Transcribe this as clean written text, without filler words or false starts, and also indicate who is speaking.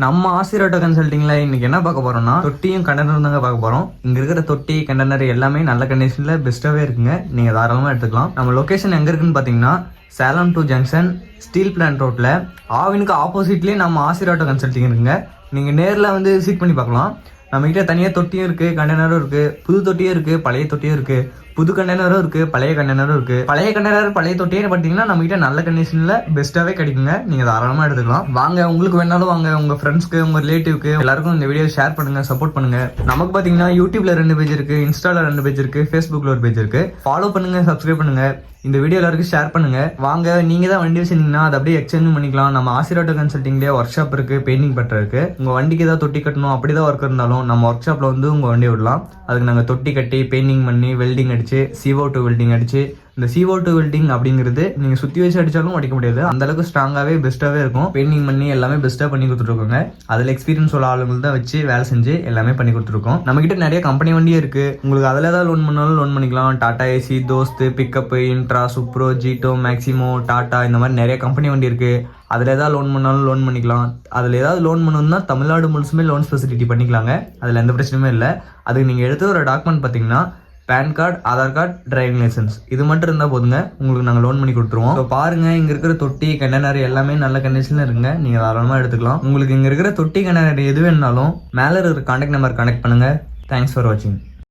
Speaker 1: நம்ம ஆசிரியர் ஆட்டோ கன்சல்டிங்ல இன்னைக்கு என்ன பார்க்க போறோம்னா தொட்டியும் கண்டெய்னரும் தாங்க பார்க்க போறோம். இங்க இருக்கிற தொட்டி கண்டெய்னர் எல்லாமே நல்ல கண்டிஷன்ல பெஸ்ட்டாவே இருக்குங்க. நீங்க தாராளமா எடுத்துக்கலாம். நம்ம லொகேஷன் எங்க இருக்குன்னு பாத்தீங்கன்னா Salem to junction steel plant ரோட்ல ஆவினுக்கு ஆப்போசிட்லயே நம்ம ஆசிரியர் ஆட்டோ கன்சல்டிங் இருக்குங்க. நீங்க நேர்ல வந்து விசிட் பண்ணி பார்க்கலாம். நம்ம கிட்ட தனியா தொட்டியும் இருக்கு, கண்டெய்னரும் இருக்கு, புது தொட்டியும் இருக்கு, பழைய தொட்டியும் இருக்கு, புது கண்டெய்னரும் இருக்கு, பழைய கண்டெய்னரும் இருக்கு. பழைய கண்டெய்னர் பழைய தொட்டியே பாத்தீங்கன்னா நம்ம கிட்ட நல்ல கண்டிஷன்ல பெஸ்ட்டாவே கிடைக்குங்க. நீங்க தாராளமா எடுத்துக்கலாம். வாங்க, உங்களுக்கு வேணாலும் வாங்க, உங்க ஃப்ரெண்ட்ஸ்க்கு, உங்க ரிலேட்டிவ்க்கு எல்லாருக்கும் இந்த வீடியோ ஷேர் பண்ணுங்க, சப்போர்ட் பண்ணுங்க. நமக்கு பாத்தீங்கன்னா யூடியூப்ல 2 பேஜ் இருக்கு, இன்ஸ்டால 2 பேஜ் இருக்கு, ஃபேஸ்புக்ல ஒரு பேஜ் இருக்கு. ஃபாலோ பண்ணுங்க, சப்ஸ்கிரைப் பண்ணுங்க, இந்த வீடியோ எல்லாருக்கும் ஷேர் பண்ணுங்க. வாங்க, நீங்க தான் வண்டி வச்சிருந்தீங்கன்னா அதை அப்படியே எக்ஸ்சேஞ்ச் பண்ணிக்கலாம். நம்ம ஆசிரியர் ஆட்டோ கன்சல்டிங்லேயே ஒர்க் ஷாப் இருக்கு, பெயிண்டிங் பண்றதுக்கு. உங்க வண்டிக்கு ஏதாவது தொட்டி கட்டணும் அப்படிதான் ஒர்க் இருந்தாலும் நம்ம ஒர்க் ஷாப்ல வந்து உங்க வண்டி விடலாம். அதுக்கு நாங்க தொட்டி கட்டி பெயிண்டிங் பண்ணி வெல்டிங் அடிச்சு CO2 வெல்டிங் அடிச்சு, இந்த CO2 வெல்டிங் அப்படிங்கிறது நீங்க சுத்தி வச்சு அடிச்சாலும் உடைக்க முடியாது, அந்த அளவுக்கு ஸ்ட்ராங்காவே பெஸ்ட்டாவே இருக்கும். பெயிண்டிங் பண்ணி எல்லாமே பெஸ்ட்டா பண்ணி கொடுத்துருக்கோங்க. அதுல எக்ஸ்பீரியன்ஸ் உள்ள ஆளுங்களுக்கு தான் வச்சு வேலை செஞ்சு எல்லாமே பண்ணி கொடுத்துருக்கோம். நம்ம கிட்ட நிறைய கம்பெனி வண்டியே இருக்கு. உங்களுக்கு அதுல ஏதாவது லோன் பண்ணாலும் லோன் பண்ணிக்கலாம். Tata Ace, Dost, pickup, Intra, Supro, Jeeto, Maximo, Tata, இந்த மாதிரி நிறைய கம்பெனி வண்டி இருக்கு. அதுல ஏதாவது லோன் பண்ணாலும் லோன் பண்ணிக்கலாம். அதுல ஏதாவது லோன் பண்ணணும்னா தமிழ்நாடு முழுசுமே லோன் ஃபெசிலிட்டி பண்ணிக்கலாங்க. அதுல எந்த பிரச்சனையுமே இல்லை. அதுக்கு நீங்க எடுத்த ஒரு டாக்குமெண்ட் பாத்தீங்கன்னா PAN card, Aadhaar card, driving licence, இது மட்டும் இருந்தால் போதுங்க, உங்களுக்கு நாங்கள் லோன் பண்ணி கொடுத்துருவோம். ஸோ பாருங்க, இங்கே இருக்கிற தொட்டி கண்டெய்னர் எல்லாமே நல்ல கண்டிஷனில் இருக்குங்க. நீங்கள் தாராளமாக எடுத்துக்கலாம். உங்களுக்கு இங்கே இருக்கிற தொட்டி கண்டெய்னர் எது வேணாலும் மேலே இருக்கிற கான்டாக்ட் நம்பர் கனெக்ட் பண்ணுங்க. தேங்க்ஸ் ஃபார் வாட்சிங்.